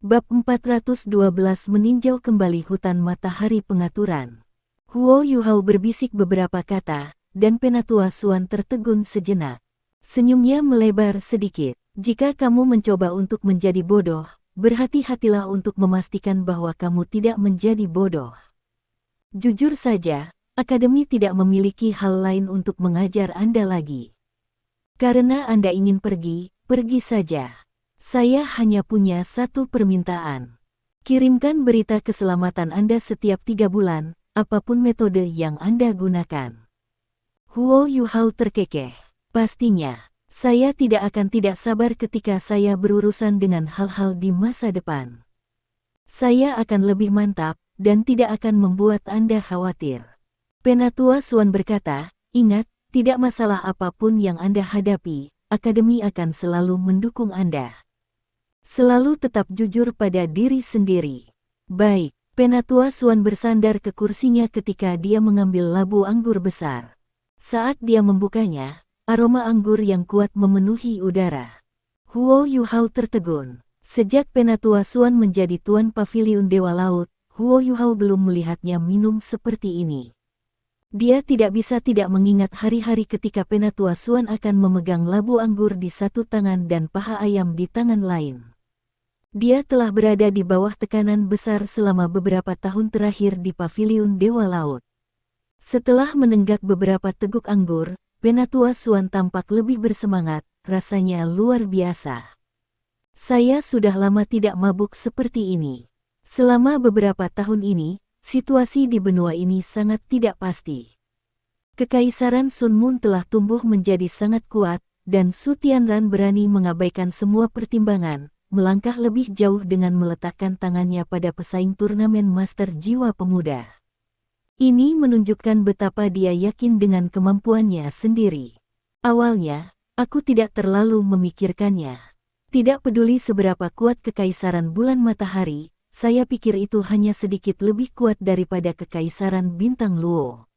Bab 412 Meninjau kembali hutan matahari pengaturan. Huo Yuhao berbisik beberapa kata, dan Penatua Suan tertegun sejenak. Senyumnya melebar sedikit. Jika kamu mencoba untuk menjadi bodoh, berhati-hatilah untuk memastikan bahwa kamu tidak menjadi bodoh. Jujur saja, Akademi tidak memiliki hal lain untuk mengajar Anda lagi. Karena Anda ingin pergi, pergi saja. Saya hanya punya satu permintaan. Kirimkan berita keselamatan Anda setiap 3 bulan, apapun metode yang Anda gunakan. Huo Yuhao terkekeh. Pastinya, saya tidak sabar ketika saya berurusan dengan hal-hal di masa depan. Saya akan lebih mantap, dan tidak akan membuat Anda khawatir. Penatua Suan berkata, ingat, tidak masalah apapun yang Anda hadapi, Akademi akan selalu mendukung Anda. Selalu tetap jujur pada diri sendiri. Baik, Penatua Suan bersandar ke kursinya ketika dia mengambil labu anggur besar. Saat dia membukanya, aroma anggur yang kuat memenuhi udara. Huo Yuhao tertegun. Sejak Penatua Suan menjadi tuan paviliun Dewa Laut, Huo Yuhao belum melihatnya minum seperti ini. Dia tidak bisa tidak mengingat hari-hari ketika Penatua Suan akan memegang labu anggur di satu tangan dan paha ayam di tangan lain. Dia telah berada di bawah tekanan besar selama beberapa tahun terakhir di paviliun Dewa Laut. Setelah menenggak beberapa teguk anggur, Penatua Suan tampak lebih bersemangat, rasanya luar biasa. Saya sudah lama tidak mabuk seperti ini. Selama beberapa tahun ini, situasi di benua ini sangat tidak pasti. Kekaisaran Sun Moon telah tumbuh menjadi sangat kuat, dan Su Tianran berani mengabaikan semua pertimbangan, melangkah lebih jauh dengan meletakkan tangannya pada pesaing turnamen Master Jiwa Pemuda. Ini menunjukkan betapa dia yakin dengan kemampuannya sendiri. Awalnya, aku tidak terlalu memikirkannya. Tidak peduli seberapa kuat Kekaisaran Bulan Matahari, saya pikir itu hanya sedikit lebih kuat daripada Kekaisaran Bintang Luo.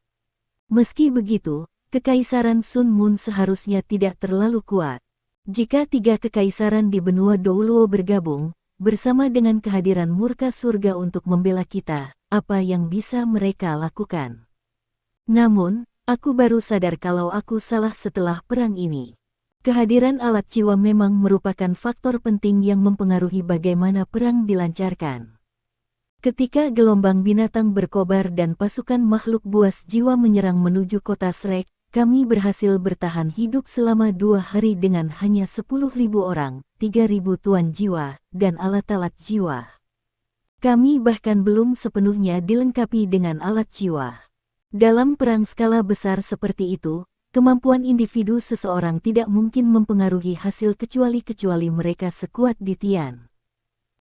Meski begitu, Kekaisaran Sun Moon seharusnya tidak terlalu kuat. Jika 3 kekaisaran di benua Douluo bergabung, bersama dengan kehadiran murka surga untuk membela kita, apa yang bisa mereka lakukan? Namun, aku baru sadar kalau aku salah setelah perang ini. Kehadiran alat jiwa memang merupakan faktor penting yang mempengaruhi bagaimana perang dilancarkan. Ketika gelombang binatang berkobar dan pasukan makhluk buas jiwa menyerang menuju kota Shrek, kami berhasil bertahan hidup selama 2 hari dengan hanya 10.000 orang, 3.000 tuan jiwa, dan alat-alat jiwa. Kami bahkan belum sepenuhnya dilengkapi dengan alat jiwa. Dalam perang skala besar seperti itu, kemampuan individu seseorang tidak mungkin mempengaruhi hasil kecuali mereka sekuat di Tian.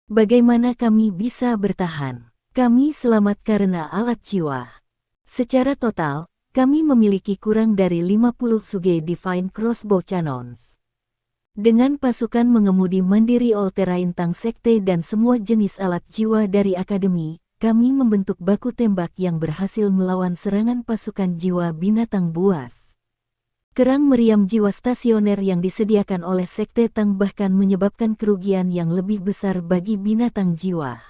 Bagaimana kami bisa bertahan? Kami selamat karena alat jiwa. Secara total, kami memiliki kurang dari 50 Suge Divine Crossbow Cannons. Dengan pasukan mengemudi mandiri all-terrain tank sekte dan semua jenis alat jiwa dari Akademi, kami membentuk baku tembak yang berhasil melawan serangan pasukan jiwa binatang buas. Kerang meriam jiwa stasioner yang disediakan oleh sekte Tang bahkan menyebabkan kerugian yang lebih besar bagi binatang jiwa.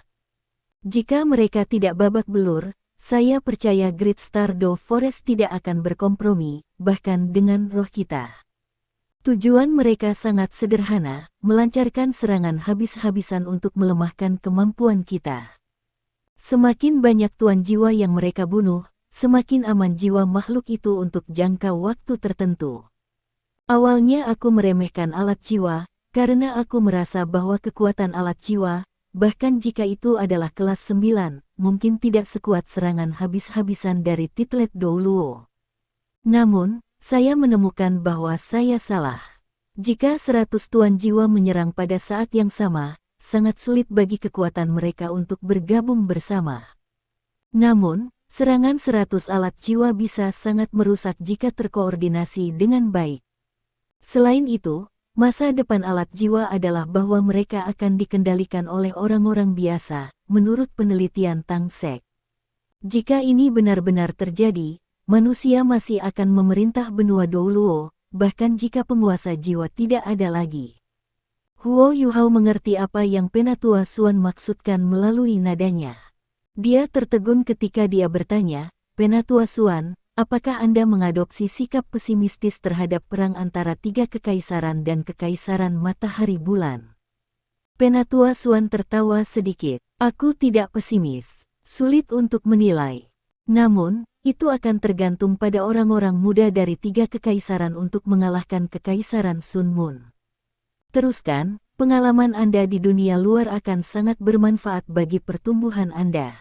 Jika mereka tidak babak belur, saya percaya Great Stardow Forest tidak akan berkompromi, bahkan dengan roh kita. Tujuan mereka sangat sederhana, melancarkan serangan habis-habisan untuk melemahkan kemampuan kita. Semakin banyak tuan jiwa yang mereka bunuh, semakin aman jiwa makhluk itu untuk jangka waktu tertentu. Awalnya aku meremehkan alat jiwa, karena aku merasa bahwa kekuatan alat jiwa, bahkan jika itu adalah kelas 9, mungkin tidak sekuat serangan habis-habisan dari Titlet Douluo. Namun, saya menemukan bahwa saya salah. Jika 100 tuan jiwa menyerang pada saat yang sama, sangat sulit bagi kekuatan mereka untuk bergabung bersama. Namun, serangan 100 alat jiwa bisa sangat merusak jika terkoordinasi dengan baik. Selain itu, masa depan alat jiwa adalah bahwa mereka akan dikendalikan oleh orang-orang biasa, menurut penelitian Tang Sek. Jika ini benar-benar terjadi, manusia masih akan memerintah benua Douluo, bahkan jika penguasa jiwa tidak ada lagi. Huo Yuhao mengerti apa yang Penatua Suan maksudkan melalui nadanya. Dia tertegun ketika dia bertanya, Penatua Suan, apakah Anda mengadopsi sikap pesimistis terhadap perang antara tiga kekaisaran dan kekaisaran matahari bulan? Penatua Suan tertawa sedikit. Aku tidak pesimis. Sulit untuk menilai. Namun, itu akan tergantung pada orang-orang muda dari tiga kekaisaran untuk mengalahkan kekaisaran Sun Moon. Teruskan, pengalaman Anda di dunia luar akan sangat bermanfaat bagi pertumbuhan Anda.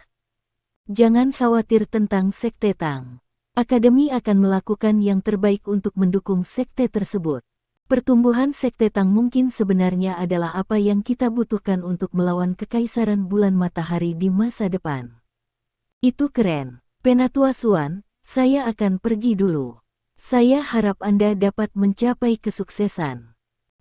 Jangan khawatir tentang Sekte Tang. Akademi akan melakukan yang terbaik untuk mendukung sekte tersebut. Pertumbuhan Sekte Tang mungkin sebenarnya adalah apa yang kita butuhkan untuk melawan kekaisaran bulan matahari di masa depan. Itu keren. Penatua Suan, saya akan pergi dulu. Saya harap Anda dapat mencapai kesuksesan.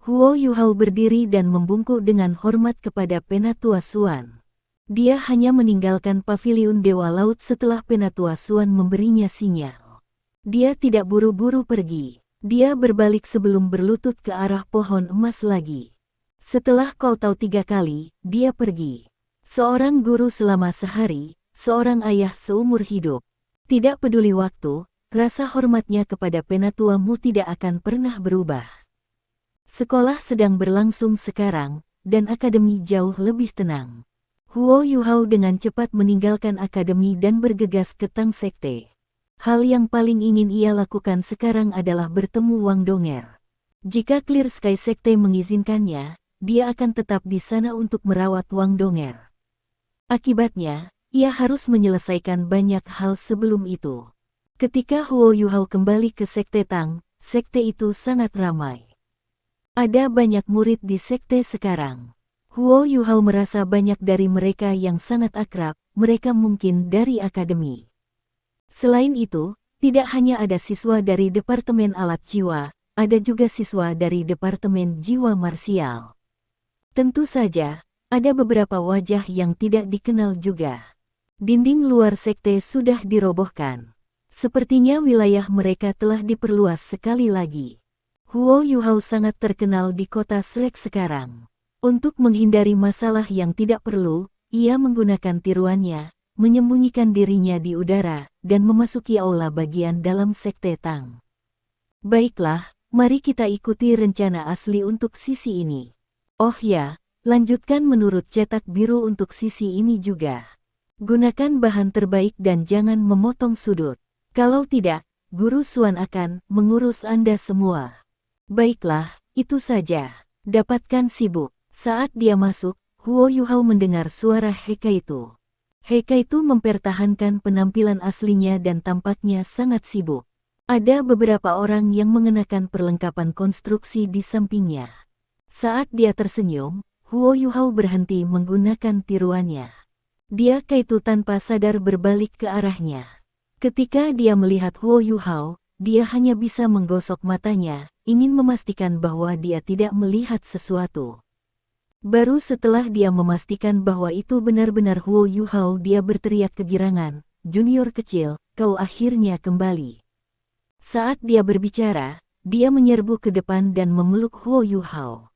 Huo Yuhao berdiri dan membungkuk dengan hormat kepada Penatua Suan. Dia hanya meninggalkan paviliun Dewa Laut setelah Penatua Suan memberinya sinyal. Dia tidak buru-buru pergi. Dia berbalik sebelum berlutut ke arah pohon emas lagi. Setelah kau tahu 3 kali, dia pergi. Seorang guru selama sehari, seorang ayah seumur hidup. Tidak peduli waktu, rasa hormatnya kepada Penatuamu tidak akan pernah berubah. Sekolah sedang berlangsung sekarang, dan akademi jauh lebih tenang. Huo Yuhao dengan cepat meninggalkan akademi dan bergegas ke Tang Sekte. Hal yang paling ingin ia lakukan sekarang adalah bertemu Wang Donger. Jika Clear Sky Sekte mengizinkannya, dia akan tetap di sana untuk merawat Wang Donger. Akibatnya, ia harus menyelesaikan banyak hal sebelum itu. Ketika Huo Yuhao kembali ke Sekte Tang, sekte itu sangat ramai. Ada banyak murid di sekte sekarang. Huo Yuhao merasa banyak dari mereka yang sangat akrab, mereka mungkin dari akademi. Selain itu, tidak hanya ada siswa dari Departemen Alat Jiwa, ada juga siswa dari Departemen Jiwa Marsial. Tentu saja, ada beberapa wajah yang tidak dikenal juga. Dinding luar sekte sudah dirobohkan. Sepertinya wilayah mereka telah diperluas sekali lagi. Huo Yuhao sangat terkenal di kota Shrek sekarang. Untuk menghindari masalah yang tidak perlu, ia menggunakan tiruannya, menyembunyikan dirinya di udara, dan memasuki aula bagian dalam Sekte Tang. Baiklah, mari kita ikuti rencana asli untuk sisi ini. Oh ya, lanjutkan menurut cetak biru untuk sisi ini juga. Gunakan bahan terbaik dan jangan memotong sudut. Kalau tidak, Guru Suan akan mengurus Anda semua. Baiklah, itu saja. Dapatkan sibuk. Saat dia masuk, Huo Yuhao mendengar suara Hekaitu. Hekaitu mempertahankan penampilan aslinya dan tampaknya sangat sibuk. Ada beberapa orang yang mengenakan perlengkapan konstruksi di sampingnya. Saat dia tersenyum, Huo Yuhao berhenti menggunakan tiruannya. Dia Kaitu tanpa sadar berbalik ke arahnya. Ketika dia melihat Huo Yuhao, dia hanya bisa menggosok matanya, ingin memastikan bahwa dia tidak melihat sesuatu. Baru setelah dia memastikan bahwa itu benar-benar Huo Yuhao, dia berteriak kegirangan, "Junior kecil, kau akhirnya kembali." Saat dia berbicara, dia menyerbu ke depan dan memeluk Huo Yuhao.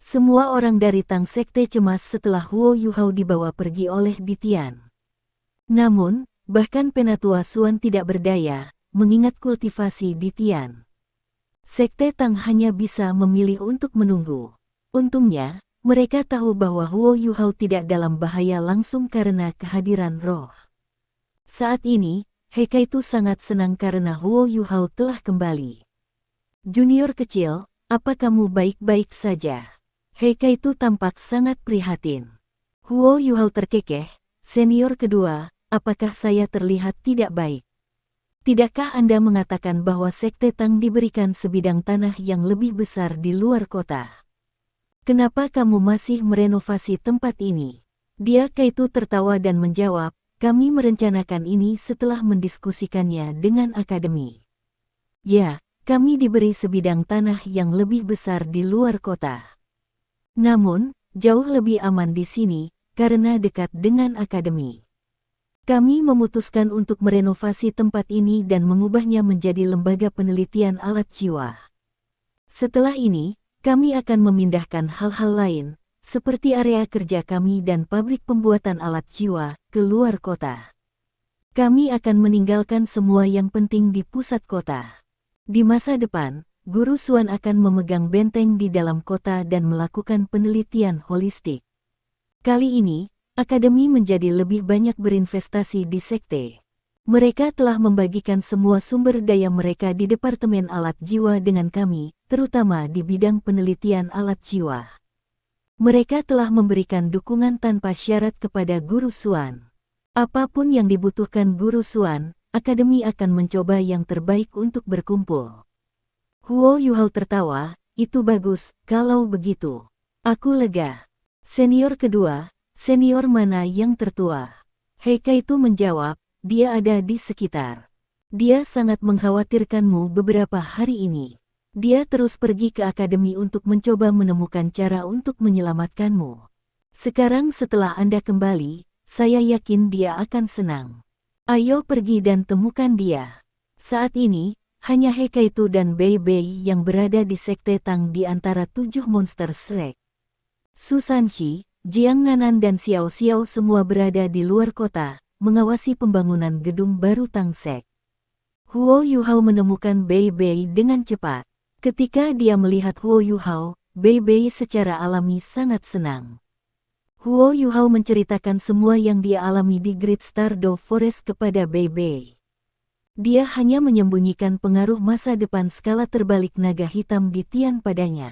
Semua orang dari Tang Sekte cemas setelah Huo Yuhao dibawa pergi oleh Ditian. Namun, bahkan Penatua Suan tidak berdaya, mengingat kultivasi Ditian. Sekte Tang hanya bisa memilih untuk menunggu. Untungnya, mereka tahu bahwa Huo Yuhao tidak dalam bahaya langsung karena kehadiran roh. Saat ini, Hekaitu sangat senang karena Huo Yuhao telah kembali. "Junior kecil, apa kamu baik-baik saja?" Hekaitu tampak sangat prihatin. Huo Yuhao terkekeh, "Senior kedua, apakah saya terlihat tidak baik? Tidakkah Anda mengatakan bahwa Sekte Tang diberikan sebidang tanah yang lebih besar di luar kota? Kenapa kamu masih merenovasi tempat ini?" Dia Kaitu tertawa dan menjawab, "Kami merencanakan ini setelah mendiskusikannya dengan akademi. Ya, kami diberi sebidang tanah yang lebih besar di luar kota. Namun, jauh lebih aman di sini, karena dekat dengan akademi. Kami memutuskan untuk merenovasi tempat ini dan mengubahnya menjadi lembaga penelitian alat jiwa. Setelah ini, Kami akan memindahkan hal-hal lain, seperti area kerja kami dan pabrik pembuatan alat jiwa, ke luar kota. Kami akan meninggalkan semua yang penting di pusat kota. Di masa depan, Guru Xuan akan memegang benteng di dalam kota dan melakukan penelitian holistik. Kali ini, Akademi menjadi lebih banyak berinvestasi di sekte. Mereka telah membagikan semua sumber daya mereka di Departemen Alat Jiwa dengan kami, terutama di bidang penelitian alat jiwa. Mereka telah memberikan dukungan tanpa syarat kepada Guru Xuan. Apapun yang dibutuhkan Guru Xuan, Akademi akan mencoba yang terbaik untuk berkumpul. Huo Yuhao tertawa, itu bagus, kalau begitu. Aku lega. Senior kedua, senior mana yang tertua? Heika itu menjawab, dia ada di sekitar. Dia sangat mengkhawatirkanmu beberapa hari ini. Dia terus pergi ke akademi untuk mencoba menemukan cara untuk menyelamatkanmu. Sekarang setelah Anda kembali, saya yakin dia akan senang. Ayo pergi dan temukan dia. Saat ini, hanya Heika itu dan Bei Bei yang berada di sekte Tang di antara 7 monster Shrek. Susanshi, Jiang Nanan dan Xiao Xiao semua berada di luar kota, mengawasi pembangunan gedung baru Tangsek. Huo Yuhao menemukan Bei Bei dengan cepat. Ketika dia melihat Huo Yuhao, Bei Bei secara alami sangat senang. Huo Yuhao menceritakan semua yang dia alami di Great Stardow Forest kepada Bei Bei. Dia hanya menyembunyikan pengaruh masa depan skala terbalik naga hitam di Tian padanya.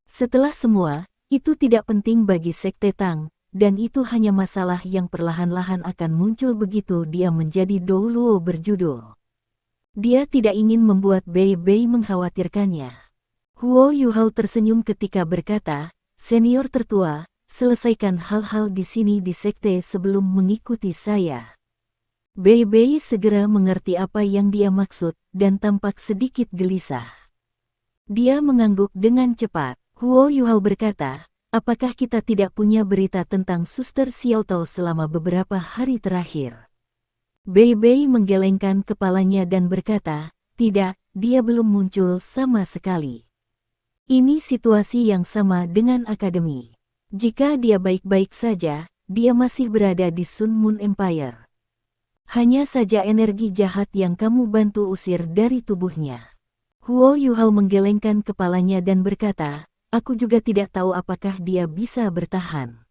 Setelah semua, itu tidak penting bagi sekte Tang, dan itu hanya masalah yang perlahan-lahan akan muncul begitu dia menjadi Douluo berjudul. Dia tidak ingin membuat Bei Bei mengkhawatirkannya. Huo Yuhao tersenyum ketika berkata, senior tertua, selesaikan hal-hal di sini di sekte sebelum mengikuti saya. Bei Bei segera mengerti apa yang dia maksud, dan tampak sedikit gelisah. Dia mengangguk dengan cepat. Huo Yuhao berkata, apakah kita tidak punya berita tentang Suster Xiao Tao selama beberapa hari terakhir? Bei Bei menggelengkan kepalanya dan berkata, tidak, dia belum muncul sama sekali. Ini situasi yang sama dengan akademi. Jika dia baik-baik saja, dia masih berada di Sun Moon Empire. Hanya saja energi jahat yang kamu bantu usir dari tubuhnya. Huo Yuhao menggelengkan kepalanya dan berkata, aku juga tidak tahu apakah dia bisa bertahan.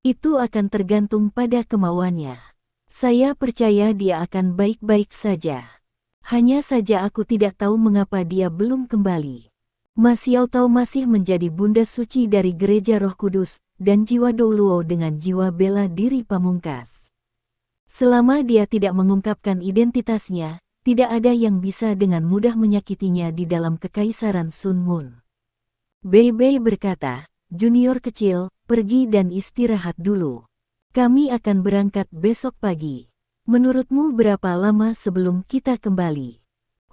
Itu akan tergantung pada kemauannya. Saya percaya dia akan baik-baik saja. Hanya saja aku tidak tahu mengapa dia belum kembali. Ma Xiao Tao masih menjadi bunda suci dari Gereja Roh Kudus, dan jiwa Douluo dengan jiwa bela diri pamungkas. Selama dia tidak mengungkapkan identitasnya, tidak ada yang bisa dengan mudah menyakitinya di dalam kekaisaran Sun Moon. Bei Bei berkata, junior kecil, pergi dan istirahat dulu. Kami akan berangkat besok pagi. Menurutmu berapa lama sebelum kita kembali?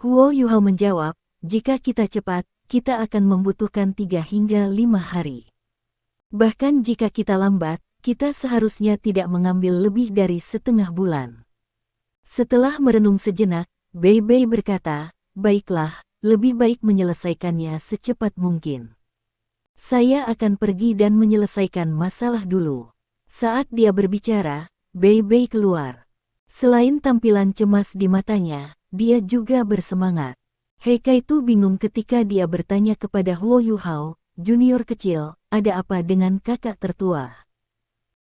Huo Yuhao menjawab, jika kita cepat, kita akan membutuhkan 3 hingga 5 hari. Bahkan jika kita lambat, kita seharusnya tidak mengambil lebih dari setengah bulan. Setelah merenung sejenak, Bei Bei berkata, baiklah, lebih baik menyelesaikannya secepat mungkin. Saya akan pergi dan menyelesaikan masalah dulu. Saat dia berbicara, Bei Bei keluar. Selain tampilan cemas di matanya, dia juga bersemangat. Heika itu bingung ketika dia bertanya kepada Huo Yuhao, junior kecil, ada apa dengan kakak tertua?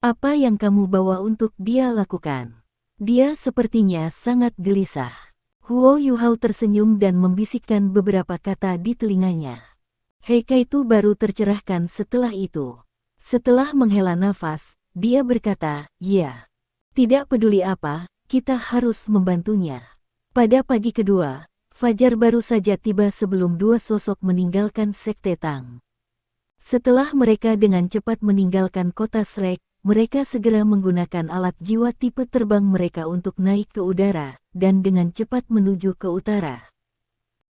Apa yang kamu bawa untuk dia lakukan? Dia sepertinya sangat gelisah. Huo Yuhao tersenyum dan membisikkan beberapa kata di telinganya. Heika itu baru tercerahkan setelah itu. Setelah menghela nafas, dia berkata, ya. Tidak peduli apa, kita harus membantunya. Pada pagi kedua, fajar baru saja tiba sebelum 2 sosok meninggalkan sekte Tang. Setelah mereka dengan cepat meninggalkan kota Shrek, mereka segera menggunakan alat jiwa tipe terbang mereka untuk naik ke udara, dan dengan cepat menuju ke utara.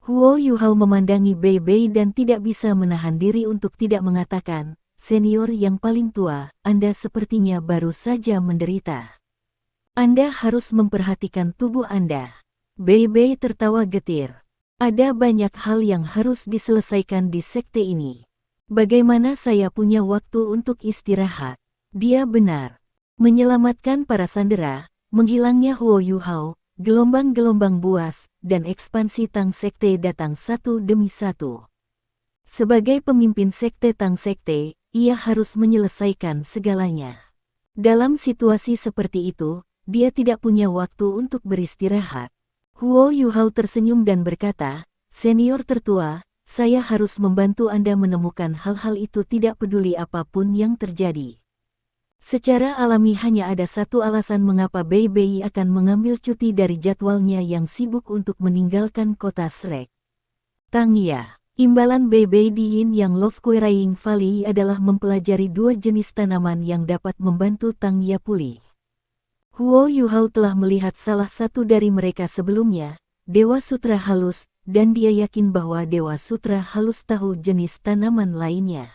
Huo Yuhao memandangi Bei Bei dan tidak bisa menahan diri untuk tidak mengatakan, senior yang paling tua, Anda sepertinya baru saja menderita. Anda harus memperhatikan tubuh Anda. Bei Bei tertawa getir. Ada banyak hal yang harus diselesaikan di sekte ini. Bagaimana saya punya waktu untuk istirahat? Dia benar. Menyelamatkan para sandera, menghilangnya Huo Yuhao, gelombang-gelombang buas, dan ekspansi Tang Sekte datang satu demi satu. Sebagai pemimpin sekte Tang Sekte, ia harus menyelesaikan segalanya. Dalam situasi seperti itu, dia tidak punya waktu untuk beristirahat. Huo Yuhao tersenyum dan berkata, "Senior tertua, saya harus membantu Anda menemukan hal-hal itu tidak peduli apapun yang terjadi." Secara alami hanya ada satu alasan mengapa Bei Bei akan mengambil cuti dari jadwalnya yang sibuk untuk meninggalkan kota Shrek. Tang Ya. Imbalan Bei Bei di Yin Yang Love Quarrying Valley adalah mempelajari dua jenis tanaman yang dapat membantu Tang Ya pulih. Huo Yuhao telah melihat salah satu dari mereka sebelumnya, Dewa Sutra Halus, dan dia yakin bahwa Dewa Sutra Halus tahu jenis tanaman lainnya.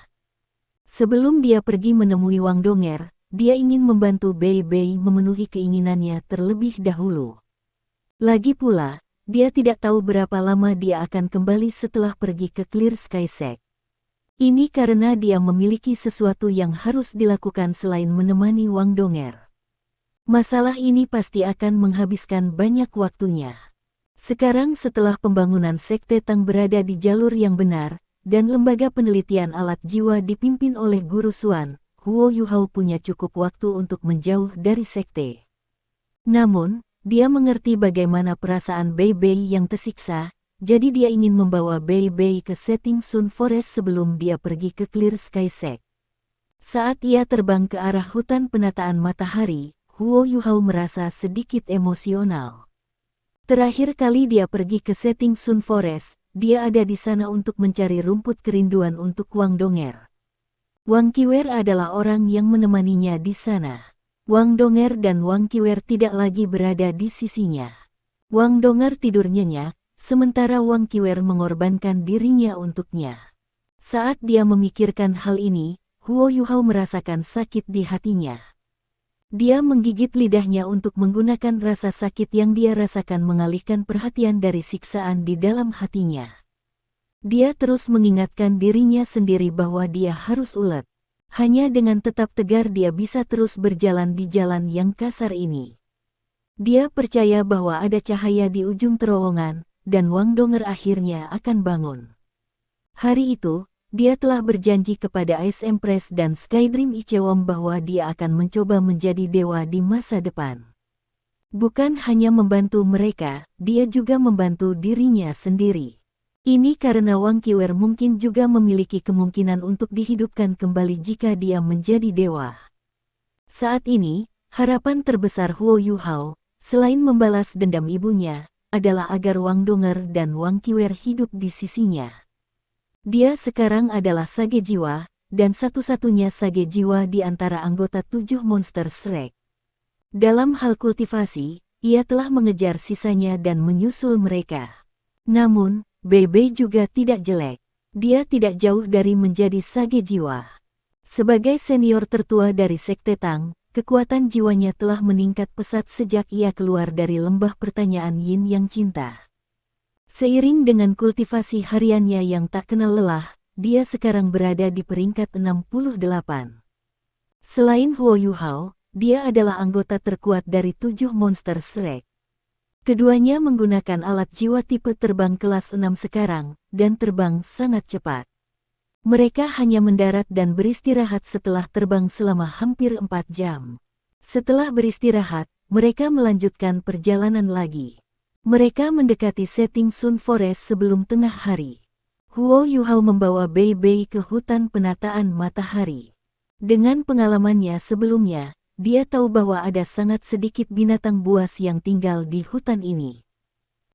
Sebelum dia pergi menemui Wang Donger, dia ingin membantu Bei Bei memenuhi keinginannya terlebih dahulu. Lagi pula, dia tidak tahu berapa lama dia akan kembali setelah pergi ke Clear Sky Sect. Ini karena dia memiliki sesuatu yang harus dilakukan selain menemani Wang Donger. Masalah ini pasti akan menghabiskan banyak waktunya. Sekarang setelah pembangunan sekte Tang berada di jalur yang benar, dan lembaga penelitian alat jiwa dipimpin oleh Guru Xuan, Huo Yuhao punya cukup waktu untuk menjauh dari sekte. Namun, dia mengerti bagaimana perasaan Bei Bei yang tersiksa, jadi dia ingin membawa Bei Bei ke Setting Sun Forest sebelum dia pergi ke Clear Sky Sect. Saat ia terbang ke arah hutan penataan matahari, Huo Yuhao merasa sedikit emosional. Terakhir kali dia pergi ke Setting Sun Forest, dia ada di sana untuk mencari rumput kerinduan untuk Wang Donger. Wang Qiwer adalah orang yang menemaninya di sana. Wang Donger dan Wang Qiwer tidak lagi berada di sisinya. Wang Donger tidur nyenyak, sementara Wang Qiwer mengorbankan dirinya untuknya. Saat dia memikirkan hal ini, Huo Yuhao merasakan sakit di hatinya. Dia menggigit lidahnya untuk menggunakan rasa sakit yang dia rasakan mengalihkan perhatian dari siksaan di dalam hatinya. Dia terus mengingatkan dirinya sendiri bahwa dia harus ulet. Hanya dengan tetap tegar dia bisa terus berjalan di jalan yang kasar ini. Dia percaya bahwa ada cahaya di ujung terowongan, dan Wang Donger akhirnya akan bangun. Hari itu, dia telah berjanji kepada Ice Empress dan Skydream Ichewon bahwa dia akan mencoba menjadi dewa di masa depan. Bukan hanya membantu mereka, dia juga membantu dirinya sendiri. Ini karena Wang Qiwer mungkin juga memiliki kemungkinan untuk dihidupkan kembali jika dia menjadi dewa. Saat ini, harapan terbesar Huo Yuhao, selain membalas dendam ibunya, adalah agar Wang Donger dan Wang Qiwer hidup di sisinya. Dia sekarang adalah sage jiwa, dan satu-satunya sage jiwa di antara anggota 7 monster Shrek. Dalam hal kultivasi, ia telah mengejar sisanya dan menyusul mereka. Namun, Bei Bei juga tidak jelek. Dia tidak jauh dari menjadi sage jiwa. Sebagai senior tertua dari Sekte Tang, kekuatan jiwanya telah meningkat pesat sejak ia keluar dari lembah pertanyaan Yin Yang Cinta. Seiring dengan kultivasi hariannya yang tak kenal lelah, dia sekarang berada di peringkat 68. Selain Huo Yuhao, dia adalah anggota terkuat dari 7 monster Shrek. Keduanya menggunakan alat jiwa tipe terbang kelas 6 sekarang, dan terbang sangat cepat. Mereka hanya mendarat dan beristirahat setelah terbang selama hampir 4 jam. Setelah beristirahat, mereka melanjutkan perjalanan lagi. Mereka mendekati Setting Sun Forest sebelum tengah hari. Huo Yuhao membawa Bei Bei ke hutan penataan matahari. Dengan pengalamannya sebelumnya, dia tahu bahwa ada sangat sedikit binatang buas yang tinggal di hutan ini.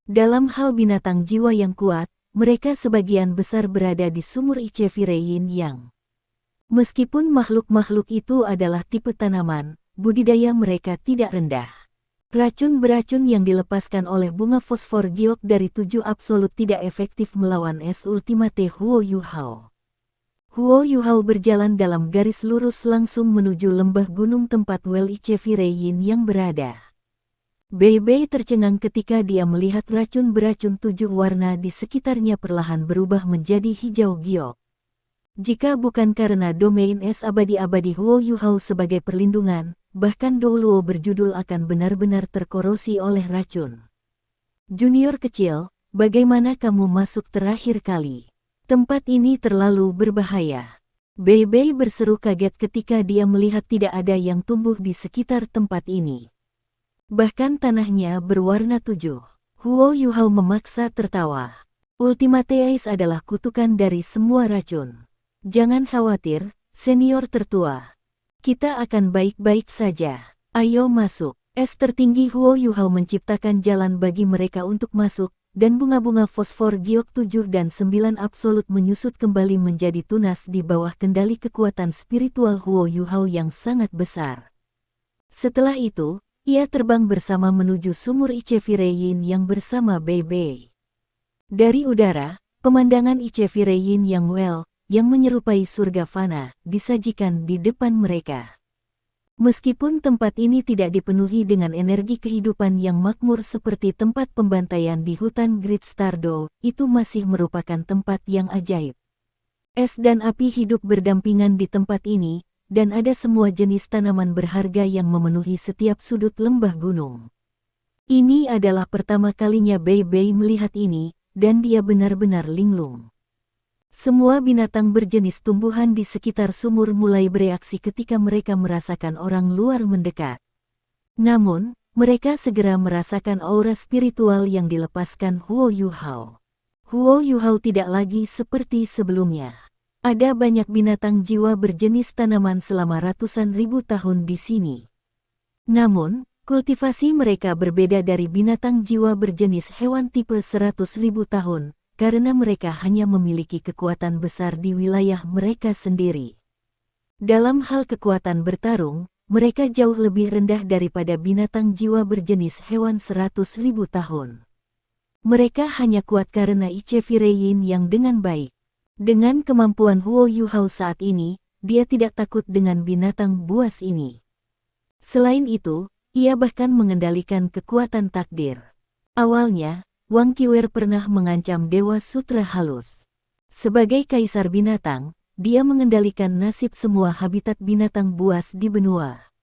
Dalam hal binatang jiwa yang kuat, mereka sebagian besar berada di sumur Ichevire Yin Yang. Meskipun makhluk-makhluk itu adalah tipe tanaman, budidaya mereka tidak rendah. Racun beracun yang dilepaskan oleh bunga fosfor giok dari 7 absolut tidak efektif melawan es ultimate Huo Yuhao. Huo Yuhao berjalan dalam garis lurus langsung menuju lembah gunung tempat Well Ichevire Yin yang berada. Bei tercengang ketika dia melihat racun beracun 7 warna di sekitarnya perlahan berubah menjadi hijau giok. Jika bukan karena domain es abadi-abadi Huo Yuhao sebagai perlindungan, bahkan Douluo berjudul akan benar-benar terkorosi oleh racun. Junior kecil, bagaimana kamu masuk terakhir kali? Tempat ini terlalu berbahaya. Bei berseru kaget ketika dia melihat tidak ada yang tumbuh di sekitar tempat ini. Bahkan tanahnya berwarna 7. Huo Yuhao memaksa tertawa. Ultimate Ice adalah kutukan dari semua racun. Jangan khawatir, senior tertua. Kita akan baik-baik saja. Ayo masuk. Es tertinggi Huo Yuhao menciptakan jalan bagi mereka untuk masuk, dan bunga-bunga fosfor giok 7 dan 9 absolut menyusut kembali menjadi tunas di bawah kendali kekuatan spiritual Huo Yuhao yang sangat besar. Setelah itu, ia terbang bersama menuju sumur Ichevireyin yang bersama Bei. Dari udara, pemandangan Ichevireyin yang yang menyerupai surga fana, disajikan di depan mereka. Meskipun tempat ini tidak dipenuhi dengan energi kehidupan yang makmur seperti tempat pembantaian di hutan Great Stardow, itu masih merupakan tempat yang ajaib. Es dan api hidup berdampingan di tempat ini, dan ada semua jenis tanaman berharga yang memenuhi setiap sudut lembah gunung. Ini adalah pertama kalinya Bei melihat ini, dan dia benar-benar linglung. Semua binatang berjenis tumbuhan di sekitar sumur mulai bereaksi ketika mereka merasakan orang luar mendekat. Namun, mereka segera merasakan aura spiritual yang dilepaskan Huo Yuhao. Huo Yuhao tidak lagi seperti sebelumnya. Ada banyak binatang jiwa berjenis tanaman selama ratusan ribu tahun di sini. Namun, kultivasi mereka berbeda dari binatang jiwa berjenis hewan tipe 100.000 tahun. Karena mereka hanya memiliki kekuatan besar di wilayah mereka sendiri. Dalam hal kekuatan bertarung, mereka jauh lebih rendah daripada binatang jiwa berjenis hewan 100.000 tahun. Mereka hanya kuat karena Ichevireyin yang dengan baik. Dengan kemampuan Huo Yuhao saat ini, dia tidak takut dengan binatang buas ini. Selain itu, ia bahkan mengendalikan kekuatan takdir. Awalnya, Wang Qiwer pernah mengancam Dewa Sutra Halus. Sebagai kaisar binatang, dia mengendalikan nasib semua habitat binatang buas di benua.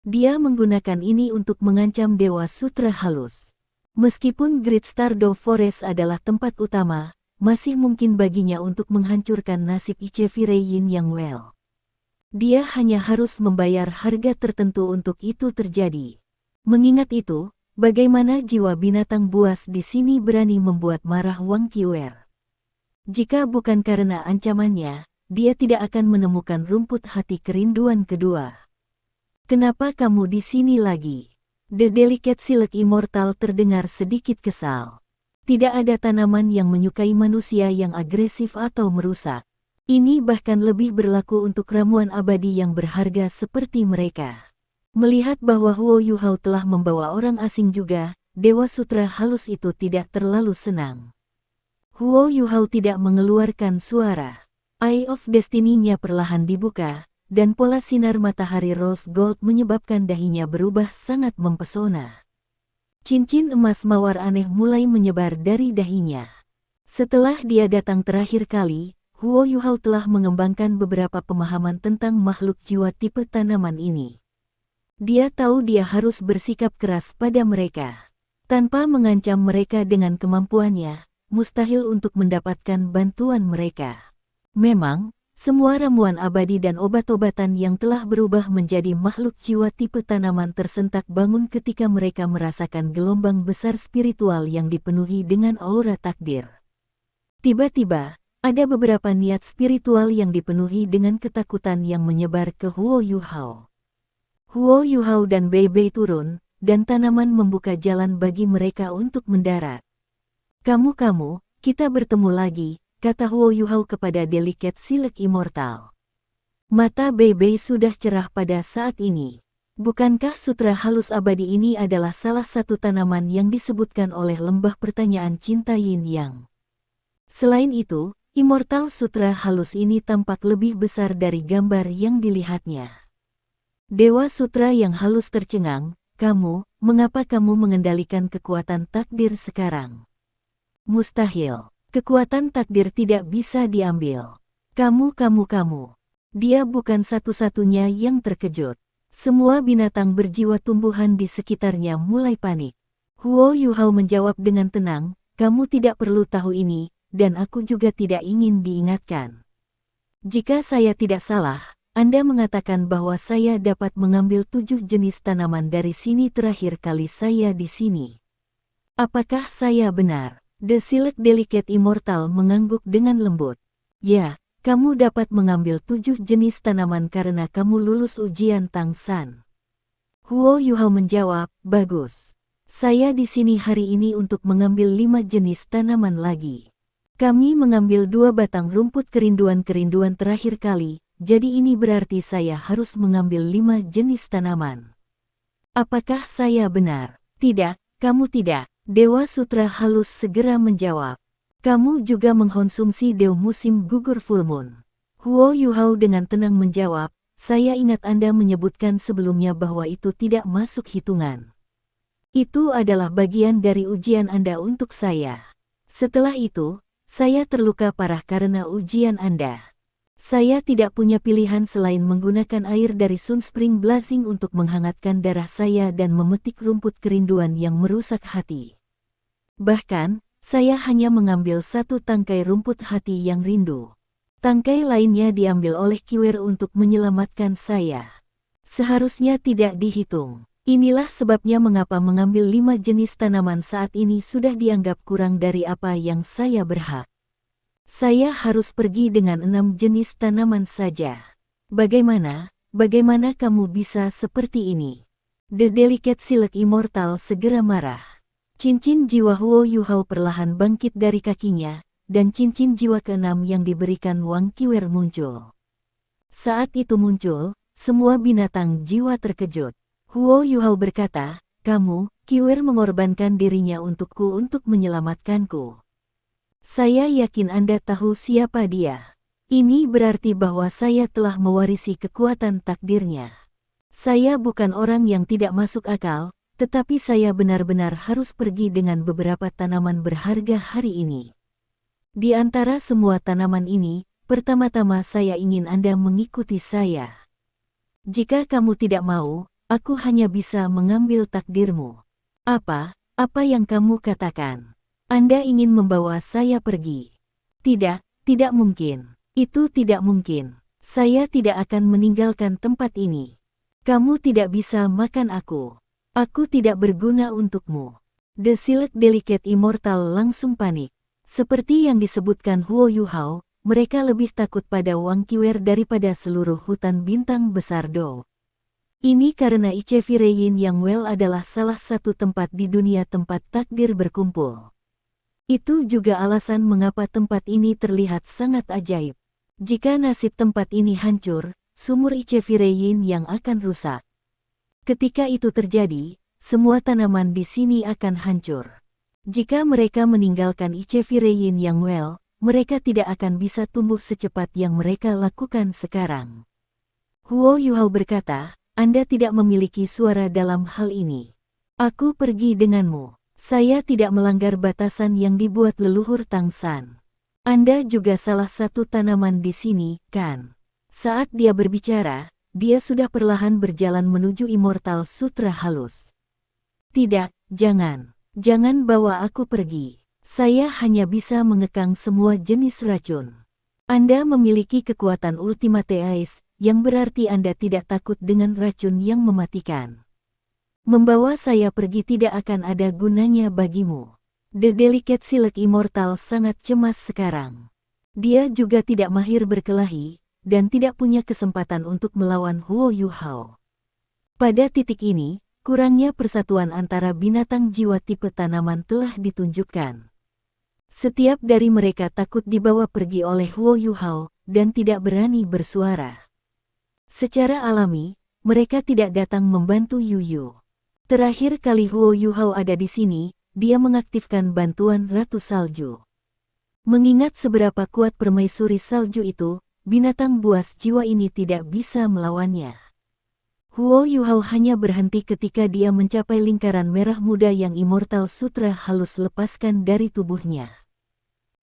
Dia menggunakan ini untuk mengancam Dewa Sutra Halus. Meskipun Great Stardow Forest adalah tempat utama, masih mungkin baginya untuk menghancurkan nasib Ichevireyin yang Dia hanya harus membayar harga tertentu untuk itu terjadi. Mengingat itu, bagaimana jiwa binatang buas di sini berani membuat marah Wang Qiwer? Jika bukan karena ancamannya, dia tidak akan menemukan rumput hati kerinduan kedua. Kenapa kamu di sini lagi? The Delicate Silk Immortal terdengar sedikit kesal. Tidak ada tanaman yang menyukai manusia yang agresif atau merusak. Ini bahkan lebih berlaku untuk ramuan abadi yang berharga seperti mereka. Melihat bahwa Huo Yuhao telah membawa orang asing juga, Dewa Sutra Halus itu tidak terlalu senang. Huo Yuhao tidak mengeluarkan suara. Eye of Destiny-nya perlahan dibuka, dan pola sinar matahari rose gold menyebabkan dahinya berubah sangat mempesona. Cincin emas mawar aneh mulai menyebar dari dahinya. Setelah dia datang terakhir kali, Huo Yuhao telah mengembangkan beberapa pemahaman tentang makhluk jiwa tipe tanaman ini. Dia tahu dia harus bersikap keras pada mereka. Tanpa mengancam mereka dengan kemampuannya, mustahil untuk mendapatkan bantuan mereka. Memang, semua ramuan abadi dan obat-obatan yang telah berubah menjadi makhluk jiwa tipe tanaman tersentak bangun ketika mereka merasakan gelombang besar spiritual yang dipenuhi dengan aura takdir. Tiba-tiba, ada beberapa niat spiritual yang dipenuhi dengan ketakutan yang menyebar ke Huo Yuhao. Huo Yuhao dan Bei turun, dan tanaman membuka jalan bagi mereka untuk mendarat. Kamu, kita bertemu lagi, kata Huo Yuhao kepada Delicate Silk Immortal. Mata Bei sudah cerah pada saat ini. Bukankah sutra halus abadi ini adalah salah satu tanaman yang disebutkan oleh lembah pertanyaan cinta Yin Yang? Selain itu, Immortal Sutra halus ini tampak lebih besar dari gambar yang dilihatnya. Dewa Sutra yang halus tercengang, mengapa kamu mengendalikan kekuatan takdir sekarang? Mustahil. Kekuatan takdir tidak bisa diambil. Kamu. Dia bukan satu-satunya yang terkejut. Semua binatang berjiwa tumbuhan di sekitarnya mulai panik. Huo Yuhao menjawab dengan tenang, kamu tidak perlu tahu ini, dan aku juga tidak ingin diingatkan. Jika saya tidak salah, Anda mengatakan bahwa saya dapat mengambil 7 jenis tanaman dari sini terakhir kali saya di sini. Apakah saya benar? The Silk Delicate Immortal mengangguk dengan lembut. Ya, kamu dapat mengambil 7 jenis tanaman karena kamu lulus ujian Tang San. Huo Yuhao menjawab, bagus. Saya di sini hari ini untuk mengambil 5 jenis tanaman lagi. Kami mengambil 2 batang rumput kerinduan terakhir kali, jadi ini berarti saya harus mengambil 5 jenis tanaman. Apakah saya benar? Tidak, kamu tidak. Dewa Sutra halus segera menjawab. Kamu juga mengkonsumsi dew musim gugur full moon. Huo Yuhao dengan tenang menjawab, saya ingat Anda menyebutkan sebelumnya bahwa itu tidak masuk hitungan. Itu adalah bagian dari ujian Anda untuk saya. Setelah itu, saya terluka parah karena ujian Anda. Saya tidak punya pilihan selain menggunakan air dari Sun Spring Blazing untuk menghangatkan darah saya dan memetik rumput kerinduan yang merusak hati. Bahkan, saya hanya mengambil 1 tangkai rumput hati yang rindu. Tangkai lainnya diambil oleh Kiwer untuk menyelamatkan saya. Seharusnya tidak dihitung. Inilah sebabnya mengapa mengambil 5 jenis tanaman saat ini sudah dianggap kurang dari apa yang saya berhak. Saya harus pergi dengan 6 jenis tanaman saja. Bagaimana kamu bisa seperti ini? The Delicate Silk Immortal segera marah. Cincin jiwa Huo Yuhao perlahan bangkit dari kakinya, dan cincin jiwa ke-6 yang diberikan Wang Qiwer muncul. Saat itu muncul, semua binatang jiwa terkejut. Huo Yuhao berkata, kamu, Qiwer mengorbankan dirinya untukku untuk menyelamatkanku. Saya yakin Anda tahu siapa dia. Ini berarti bahwa saya telah mewarisi kekuatan takdirnya. Saya bukan orang yang tidak masuk akal, tetapi saya benar-benar harus pergi dengan beberapa tanaman berharga hari ini. Di antara semua tanaman ini, pertama-tama saya ingin Anda mengikuti saya. Jika kamu tidak mau, aku hanya bisa mengambil takdirmu. Apa yang kamu katakan? Anda ingin membawa saya pergi? Tidak mungkin. Itu tidak mungkin. Saya tidak akan meninggalkan tempat ini. Kamu tidak bisa makan aku. Aku tidak berguna untukmu. The Silk Delicate Immortal langsung panik. Seperti yang disebutkan Huo Yuhao, mereka lebih takut pada Wang Qiwer daripada seluruh hutan bintang besar Do. Ini karena Ichevireyin yang Well adalah salah satu tempat di dunia tempat takdir berkumpul. Itu juga alasan mengapa tempat ini terlihat sangat ajaib. Jika nasib tempat ini hancur, sumur Ichevireyin yang akan rusak. Ketika itu terjadi, semua tanaman di sini akan hancur. Jika mereka meninggalkan Ichevireyin yang Well, mereka tidak akan bisa tumbuh secepat yang mereka lakukan sekarang. Huo Yuhao berkata, Anda tidak memiliki suara dalam hal ini. Aku pergi denganmu. Saya tidak melanggar batasan yang dibuat leluhur Tang San. Anda juga salah satu tanaman di sini, kan? Saat dia berbicara, dia sudah perlahan berjalan menuju Immortal Sutra halus. Tidak, jangan bawa aku pergi. Saya hanya bisa mengekang semua jenis racun. Anda memiliki kekuatan Ultimate Ice, yang berarti Anda tidak takut dengan racun yang mematikan. Membawa saya pergi tidak akan ada gunanya bagimu. The Delicate Silk Immortal sangat cemas sekarang. Dia juga tidak mahir berkelahi, dan tidak punya kesempatan untuk melawan Huo Yuhao. Pada titik ini, kurangnya persatuan antara binatang jiwa tipe tanaman telah ditunjukkan. Setiap dari mereka takut dibawa pergi oleh Huo Yuhao, dan tidak berani bersuara. Secara alami, mereka tidak datang membantu Yuyu. Terakhir kali Huo Yuhao ada di sini, dia mengaktifkan bantuan Ratu Salju. Mengingat seberapa kuat permaisuri salju itu, binatang buas jiwa ini tidak bisa melawannya. Huo Yuhao hanya berhenti ketika dia mencapai lingkaran merah muda yang Immortal Sutra halus lepaskan dari tubuhnya.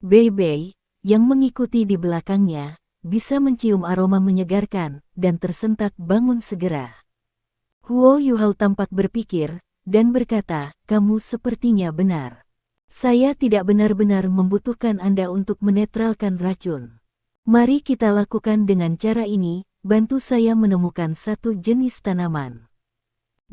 Bei Bei, yang mengikuti di belakangnya, bisa mencium aroma menyegarkan, dan tersentak bangun segera. Huo Yuhao tampak berpikir, dan berkata, kamu sepertinya benar. Saya tidak benar-benar membutuhkan Anda untuk menetralkan racun. Mari kita lakukan dengan cara ini, bantu saya menemukan satu jenis tanaman.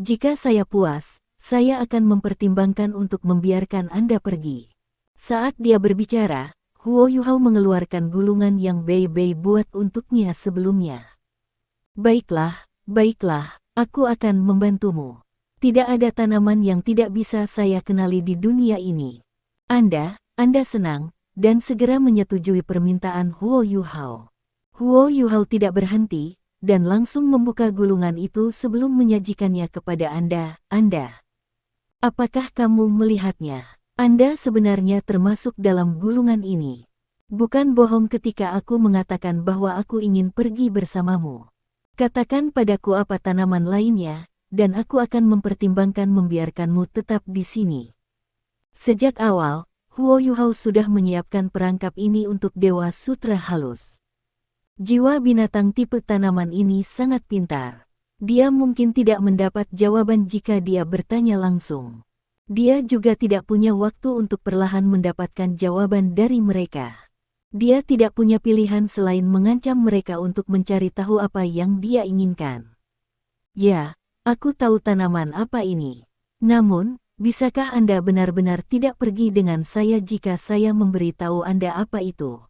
Jika saya puas, saya akan mempertimbangkan untuk membiarkan Anda pergi. Saat dia berbicara, Huo Yuhao mengeluarkan gulungan yang Bei Bei buat untuknya sebelumnya. Baiklah, baiklah, aku akan membantumu. Tidak ada tanaman yang tidak bisa saya kenali di dunia ini. Anda senang, dan segera menyetujui permintaan Huo Yuhao. Huo Yuhao tidak berhenti, dan langsung membuka gulungan itu sebelum menyajikannya kepada Anda. Apakah kamu melihatnya? Anda sebenarnya termasuk dalam gulungan ini. Bukan bohong ketika aku mengatakan bahwa aku ingin pergi bersamamu. Katakan padaku apa tanaman lainnya, dan aku akan mempertimbangkan membiarkanmu tetap di sini. Sejak awal, Huo Yuhao sudah menyiapkan perangkap ini untuk Dewa Sutra halus. Jiwa binatang tipe tanaman ini sangat pintar. Dia mungkin tidak mendapat jawaban jika dia bertanya langsung. Dia juga tidak punya waktu untuk perlahan mendapatkan jawaban dari mereka. Dia tidak punya pilihan selain mengancam mereka untuk mencari tahu apa yang dia inginkan. Ya, aku tahu tanaman apa ini. Namun, bisakah Anda benar-benar tidak pergi dengan saya jika saya memberitahu Anda apa itu?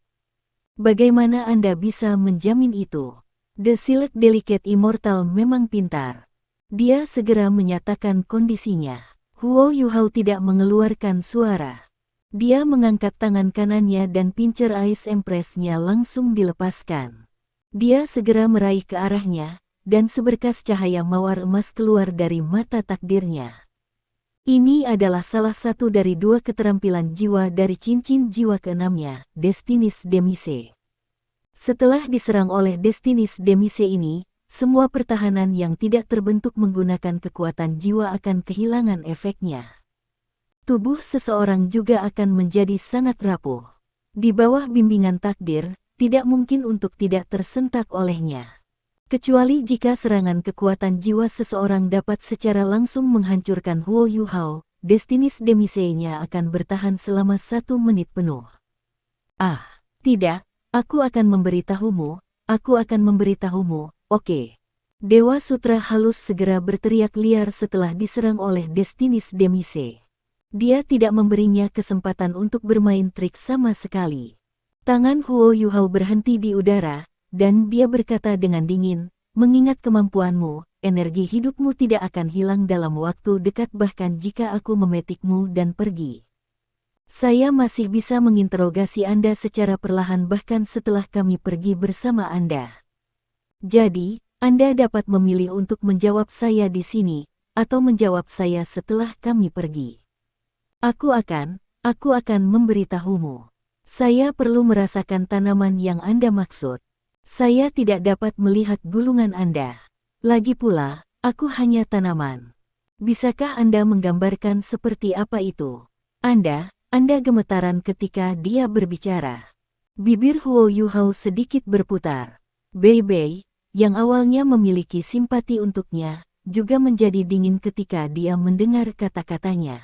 Bagaimana Anda bisa menjamin itu? The Silk Delicate Immortal memang pintar. Dia segera menyatakan kondisinya. Huo Yuhao tidak mengeluarkan suara. Dia mengangkat tangan kanannya dan pincer Ice Empress-nya langsung dilepaskan. Dia segera meraih ke arahnya, dan seberkas cahaya mawar emas keluar dari mata takdirnya. Ini adalah salah satu dari dua keterampilan jiwa dari cincin jiwa keenamnya, Destinis Demise. Setelah diserang oleh Destinis Demise ini, semua pertahanan yang tidak terbentuk menggunakan kekuatan jiwa akan kehilangan efeknya. Tubuh seseorang juga akan menjadi sangat rapuh. Di bawah bimbingan takdir, tidak mungkin untuk tidak tersentak olehnya. Kecuali jika serangan kekuatan jiwa seseorang dapat secara langsung menghancurkan Huo Yuhao, Destinis Demise-nya akan bertahan selama 1 menit penuh. Tidak, aku akan memberitahumu, oke. Dewa Sutra halus segera berteriak liar setelah diserang oleh Destinis Demise. Dia tidak memberinya kesempatan untuk bermain trik sama sekali. Tangan Huo Yuhao berhenti di udara, dan dia berkata dengan dingin, mengingat kemampuanmu, energi hidupmu tidak akan hilang dalam waktu dekat bahkan jika aku memetikmu dan pergi. Saya masih bisa menginterogasi Anda secara perlahan bahkan setelah kami pergi bersama Anda. Jadi, Anda dapat memilih untuk menjawab saya di sini, atau menjawab saya setelah kami pergi. Aku akan memberitahumu. Saya perlu merasakan tanaman yang Anda maksud. Saya tidak dapat melihat gulungan Anda. Lagi pula, aku hanya tanaman. Bisakah Anda menggambarkan seperti apa itu? Anda gemetaran ketika dia berbicara. Bibir Huo Yuhao sedikit berputar. Bei Bei, yang awalnya memiliki simpati untuknya, juga menjadi dingin ketika dia mendengar kata-katanya.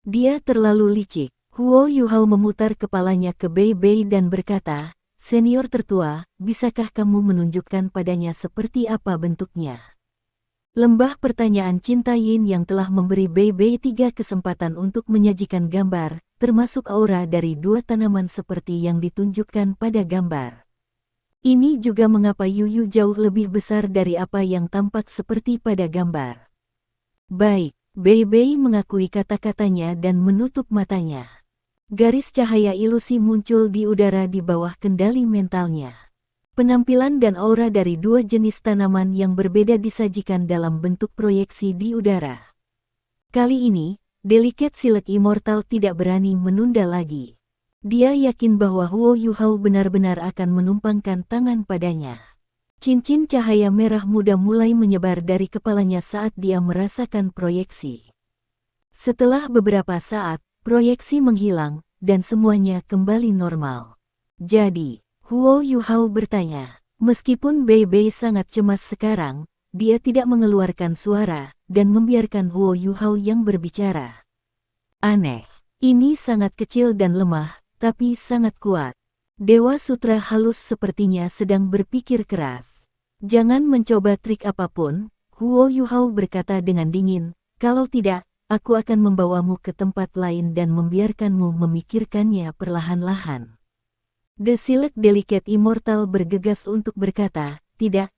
Dia terlalu licik. Huo Yuhao memutar kepalanya ke Bei Bei dan berkata, "Senior tertua, bisakah kamu menunjukkan padanya seperti apa bentuknya?" Lembah pertanyaan Cinta Yin yang telah memberi Bei Bei 3 kesempatan untuk menyajikan gambar, termasuk aura dari 2 tanaman seperti yang ditunjukkan pada gambar. Ini juga mengapa Yuyu jauh lebih besar dari apa yang tampak seperti pada gambar. Baik. Bei Bei mengakui kata-katanya dan menutup matanya. Garis cahaya ilusi muncul di udara di bawah kendali mentalnya. Penampilan dan aura dari 2 jenis tanaman yang berbeda disajikan dalam bentuk proyeksi di udara. Kali ini, Delicate Silk Immortal tidak berani menunda lagi. Dia yakin bahwa Huo Yuhao benar-benar akan menumpangkan tangan padanya. Cincin cahaya merah muda mulai menyebar dari kepalanya saat dia merasakan proyeksi. Setelah beberapa saat, proyeksi menghilang, dan semuanya kembali normal. Jadi, Huo Yuhao bertanya, meskipun Bei Bei sangat cemas sekarang, dia tidak mengeluarkan suara, dan membiarkan Huo Yuhao yang berbicara. Aneh, ini sangat kecil dan lemah, tapi sangat kuat. Dewa Sutra halus sepertinya sedang berpikir keras. Jangan mencoba trik apapun, Huo Yuhao berkata dengan dingin, kalau tidak, aku akan membawamu ke tempat lain dan membiarkanmu memikirkannya perlahan-lahan. The Silk Delicate Immortal bergegas untuk berkata, tidak.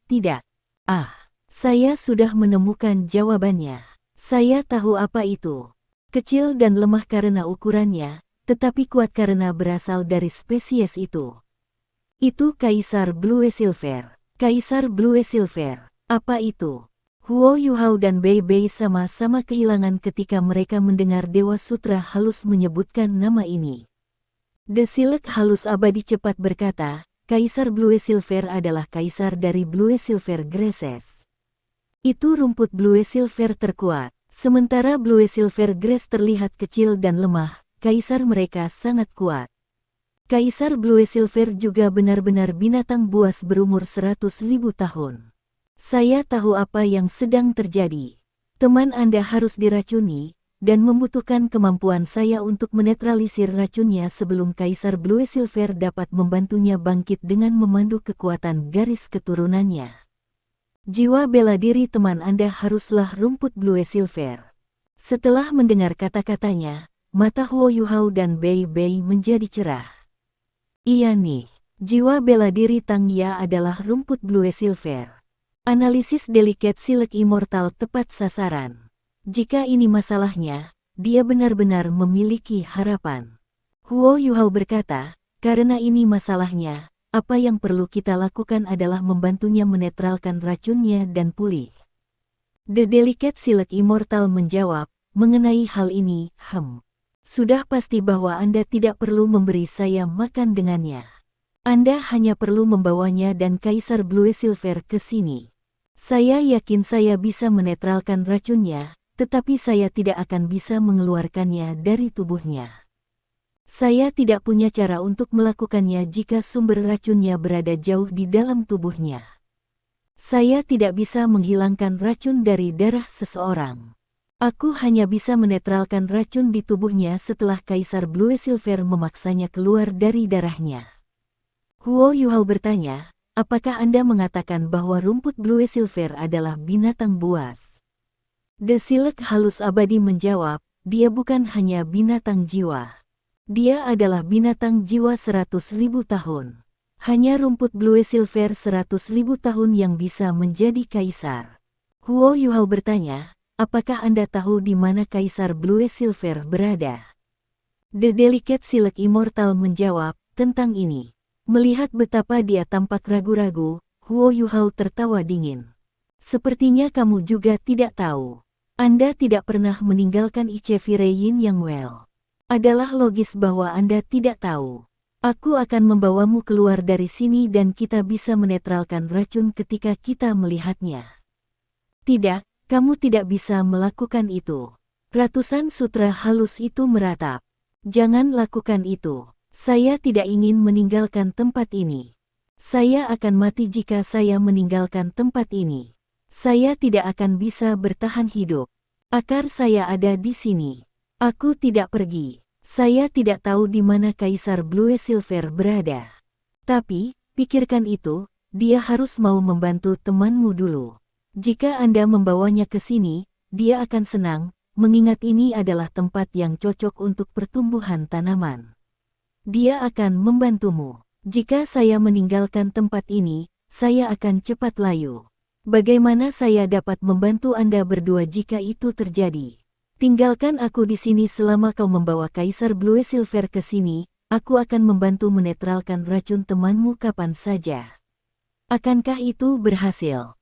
Saya sudah menemukan jawabannya. Saya tahu apa itu. Kecil dan lemah karena ukurannya, tetapi kuat karena berasal dari spesies itu. Itu Kaisar Blue Silver. Kaisar Blue Silver. Apa itu? Huo Yuhao dan Bei Bei sama-sama kehilangan ketika mereka mendengar Dewa Sutra halus menyebutkan nama ini. The Silk halus abadi cepat berkata, Kaisar Blue Silver adalah kaisar dari Blue Silver Grasses. Itu rumput Blue Silver terkuat. Sementara Blue Silver Grass terlihat kecil dan lemah, kaisar mereka sangat kuat. Kaisar Blue Silver juga benar-benar binatang buas berumur 100.000 tahun. Saya tahu apa yang sedang terjadi. Teman Anda harus diracuni, dan membutuhkan kemampuan saya untuk menetralisir racunnya sebelum Kaisar Blue Silver dapat membantunya bangkit dengan memandu kekuatan garis keturunannya. Jiwa bela diri teman Anda haruslah rumput Blue Silver. Setelah mendengar kata-katanya, mata Huo Yuhao dan Bei Bei menjadi cerah. Iya nih, jiwa bela diri Tang Ya adalah rumput Blue Silver. Analisis Delicate Silk Immortal tepat sasaran. Jika ini masalahnya, dia benar-benar memiliki harapan. Huo Yuhao berkata, karena ini masalahnya, apa yang perlu kita lakukan adalah membantunya menetralkan racunnya dan pulih. The Delicate Silk Immortal menjawab, mengenai hal ini, sudah pasti bahwa Anda tidak perlu memberi saya makan dengannya. Anda hanya perlu membawanya dan Kaisar Blue Silver ke sini. Saya yakin saya bisa menetralkan racunnya, tetapi saya tidak akan bisa mengeluarkannya dari tubuhnya. Saya tidak punya cara untuk melakukannya jika sumber racunnya berada jauh di dalam tubuhnya. Saya tidak bisa menghilangkan racun dari darah seseorang. Aku hanya bisa menetralkan racun di tubuhnya setelah Kaisar Blue Silver memaksanya keluar dari darahnya. Huo Yuhao bertanya, apakah Anda mengatakan bahwa rumput Blue Silver adalah binatang buas? The Silk halus abadi menjawab, dia bukan hanya binatang jiwa. Dia adalah binatang jiwa 100.000 tahun. Hanya rumput Blue Silver 100.000 tahun yang bisa menjadi kaisar. Huo Yuhao bertanya, apakah Anda tahu di mana Kaisar Blue Silver berada? The Delicate Silk Immortal menjawab, tentang ini. Melihat betapa dia tampak ragu-ragu, Huo Yuhao tertawa dingin. Sepertinya kamu juga tidak tahu. Anda tidak pernah meninggalkan Ichevire Yin Yang Well. Adalah logis bahwa Anda tidak tahu. Aku akan membawamu keluar dari sini dan kita bisa menetralkan racun ketika kita melihatnya. Tidak, kamu tidak bisa melakukan itu. Ratusan sutra halus itu meratap. Jangan lakukan itu. Saya tidak ingin meninggalkan tempat ini. Saya akan mati jika saya meninggalkan tempat ini. Saya tidak akan bisa bertahan hidup. Akar saya ada di sini. Aku tidak pergi. Saya tidak tahu di mana Kaisar Blue Silver berada. Tapi, pikirkan itu, dia harus mau membantu temanmu dulu. Jika Anda membawanya ke sini, dia akan senang, mengingat ini adalah tempat yang cocok untuk pertumbuhan tanaman. Dia akan membantumu. Jika saya meninggalkan tempat ini, saya akan cepat layu. Bagaimana saya dapat membantu Anda berdua jika itu terjadi? Tinggalkan aku di sini selama kau membawa Kaisar Blue Silver ke sini, aku akan membantu menetralkan racun temanmu kapan saja. Akankah itu berhasil?